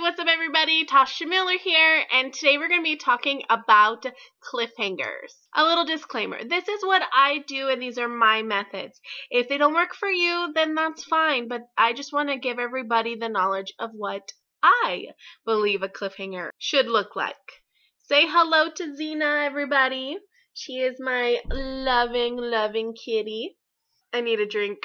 what's up everybody? Tasha Miller here, and today we're going to be talking about cliffhangers. A little disclaimer, this is what I do and these are my methods. If they don't work for you, then that's fine, but I just want to give everybody the knowledge of what I believe a cliffhanger should look like. Say hello to Xena, everybody. She is my loving kitty. I need a drink.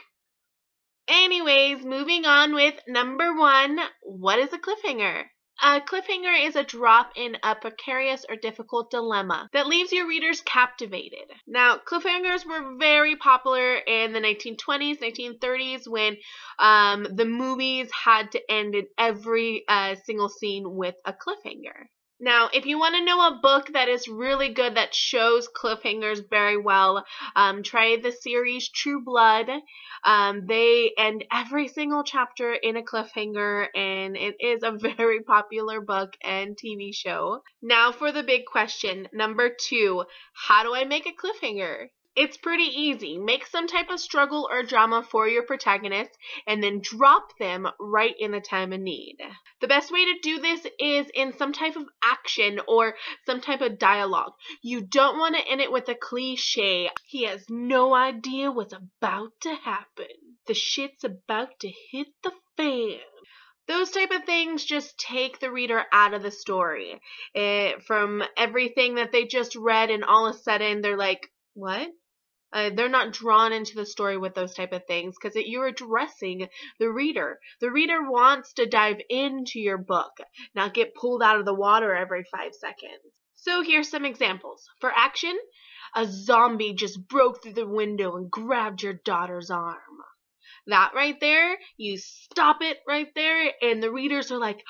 Anyways, moving on with number 1, what is a cliffhanger? A cliffhanger is a drop in a precarious or difficult dilemma that leaves your readers captivated. Now, cliffhangers were very popular in the 1920s, 1930s when the movies had to end in every single scene with a cliffhanger. Now, if you want to know a book that is really good that shows cliffhangers very well, try the series True Blood. They end every single chapter in a cliffhanger, and it is a very popular book and TV show. Now for the big question, number 2, how do I make a cliffhanger? It's pretty easy. Make some type of struggle or drama for your protagonist and then drop them right in the time of need. The best way to do this is in some type of action or some type of dialogue. You don't want to end it with a cliche. He has no idea what's about to happen. The shit's about to hit the fan. Those type of things just take the reader out of the story. From everything that they just read, and all of a sudden they're like, what? They're not drawn into the story with those type of things because you're addressing the reader. The reader wants to dive into your book, not get pulled out of the water every 5 seconds. So here's some examples. For action, a zombie just broke through the window and grabbed your daughter's arm. That right there, you stop it right there, and the readers are like,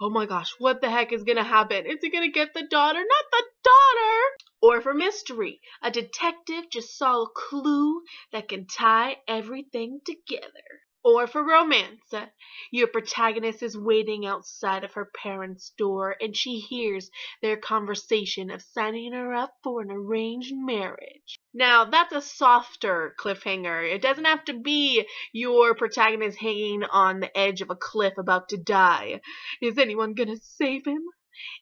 oh my gosh, what the heck is going to happen? Is he going to get the daughter? Not the daughter! Or for mystery, a detective just saw a clue that can tie everything together. Or for romance, your protagonist is waiting outside of her parents' door and she hears their conversation of signing her up for an arranged marriage. Now, that's a softer cliffhanger. It doesn't have to be your protagonist hanging on the edge of a cliff about to die. Is anyone gonna save him?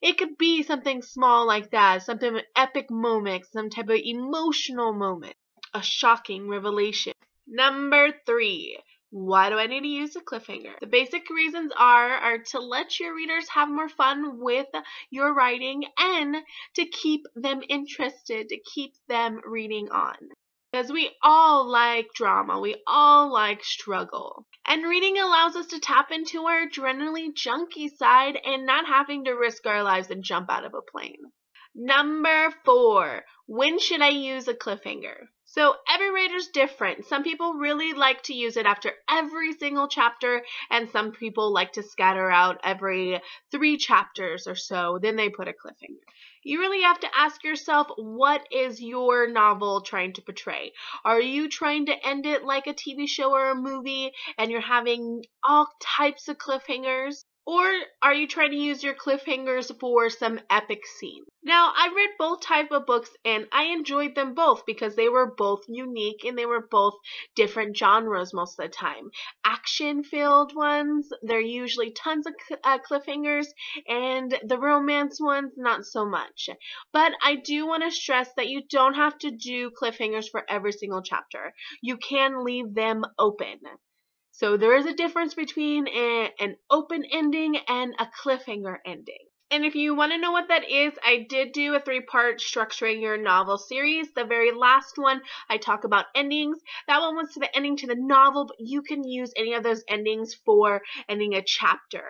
It could be something small like that, something an epic moment, some type of emotional moment, a shocking revelation. Number 3. Why do I need to use a cliffhanger? The basic reasons are to let your readers have more fun with your writing and to keep them interested, to keep them reading on. Because we all like drama, we all like struggle. And reading allows us to tap into our adrenaline junkie side and not having to risk our lives and jump out of a plane. Number 4, when should I use a cliffhanger? So every writer's different. Some people really like to use it after every single chapter, and some people like to scatter out every 3 chapters or so, then they put a cliffhanger. You really have to ask yourself, what is your novel trying to portray? Are you trying to end it like a TV show or a movie, and you're having all types of cliffhangers? Or are you trying to use your cliffhangers for some epic scene? Now, I read both type of books and I enjoyed them both because they were both unique and they were both different genres most of the time. Action-filled ones, they're usually tons of cliffhangers, and the romance ones, not so much. But I do want to stress that you don't have to do cliffhangers for every single chapter. You can leave them open. So there is a difference between an open ending and a cliffhanger ending. And if you want to know what that is, I did do a 3-part structuring your novel series. The very last one, I talk about endings. That one was to the ending to the novel, but you can use any of those endings for ending a chapter.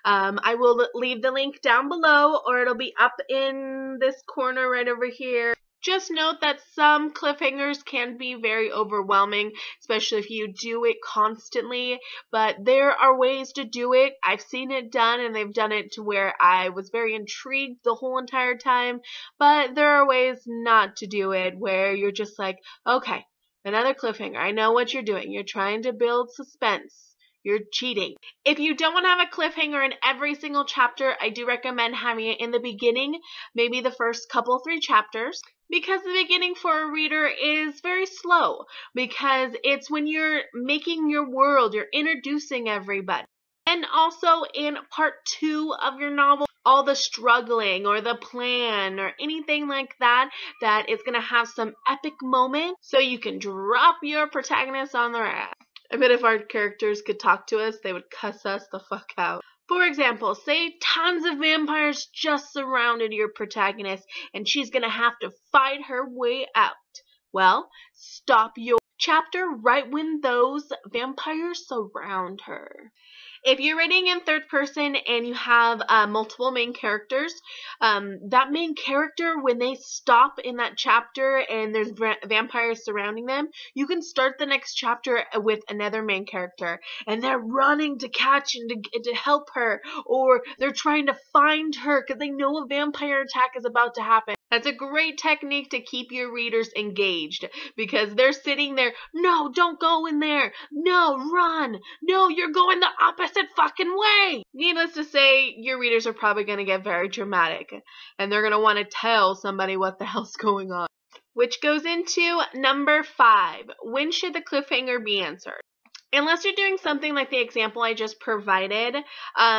I will leave the link down below, or it'll be up in this corner right over here. Just note that some cliffhangers can be very overwhelming, especially if you do it constantly, but there are ways to do it. I've seen it done, and they've done it to where I was very intrigued the whole entire time, but there are ways not to do it where you're just like, okay, another cliffhanger. I know what you're doing. You're trying to build suspense. You're cheating. If you don't want to have a cliffhanger in every single chapter, I do recommend having it in the beginning, maybe the first couple 3 chapters. Because the beginning for a reader is very slow, because it's when you're making your world, you're introducing everybody. And also in part 2 of your novel, all the struggling or the plan or anything like that that is going to have some epic moments so you can drop your protagonist on their ass. I bet if our characters could talk to us, they would cuss us the fuck out. For example, say tons of vampires just surrounded your protagonist and she's going to have to fight her way out. Well, stop your chapter right when those vampires surround her. If you're writing in third person and you have multiple main characters, that main character, when they stop in that chapter and there's vampires surrounding them, you can start the next chapter with another main character and they're running to catch and to help her, or they're trying to find her because they know a vampire attack is about to happen. That's a great technique to keep your readers engaged because they're sitting there, no, don't go in there, no, run, no, you're going the opposite fucking way. Needless to say, your readers are probably going to get very dramatic and they're going to want to tell somebody what the hell's going on. Which goes into number 5. When should the cliffhanger be answered? Unless you're doing something like the example I just provided,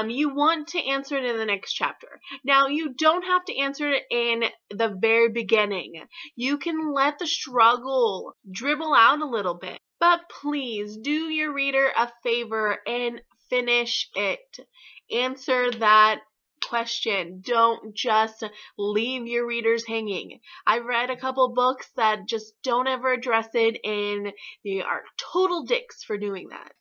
you want to answer it in the next chapter. Now, you don't have to answer it in the very beginning. You can let the struggle dribble out a little bit. But please do your reader a favor and finish it. Answer that question. Don't just leave your readers hanging. I've read a couple books that just don't ever address it and they are total dicks for doing that.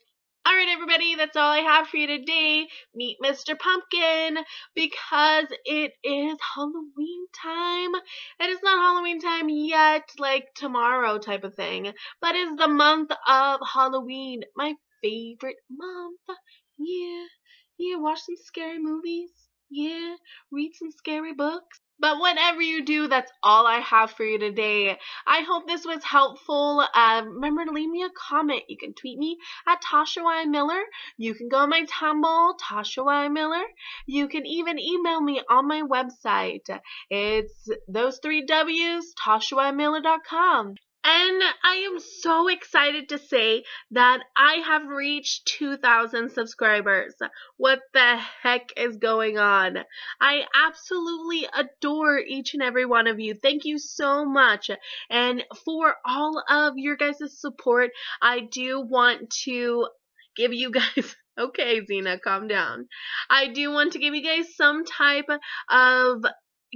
Alright everybody, that's all I have for you today. Meet Mr. Pumpkin because it is Halloween time. It is not Halloween time yet, like tomorrow type of thing, but it's the month of Halloween, my favorite month. Yeah, watch some scary movies. Yeah, read some scary books. But whatever you do, that's all I have for you today. I hope this was helpful. Remember to leave me a comment. You can tweet me at Tasha Y. Miller. You can go on my Tumblr, Tasha Y. Miller. You can even email me on my website. It's those 3 W's, TashaYMiller.com. And I am so excited to say that I have reached 2,000 subscribers. What the heck is going on? I absolutely adore each and every one of you. Thank you so much. And for all of your guys' support, I do want to give you guys... Okay, Zena, calm down. I do want to give you guys some type of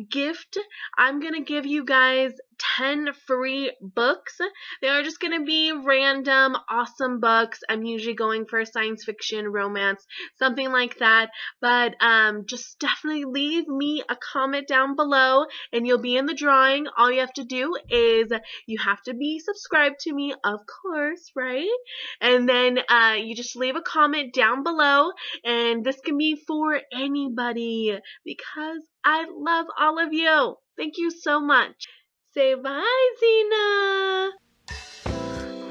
gift. I'm gonna give you guys 10 free books. They are just gonna be random awesome books. I'm usually going for science fiction, romance, something like that, but just definitely leave me a comment down below and you'll be in the drawing. All you have to do is you have to be subscribed to me, of course, right? And then you just leave a comment down below, and this can be for anybody because I love all of you. Thank you so much. Say bye, Zena.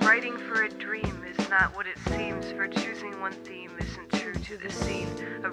Writing for a dream is not what it seems, for choosing one theme isn't true to the scene of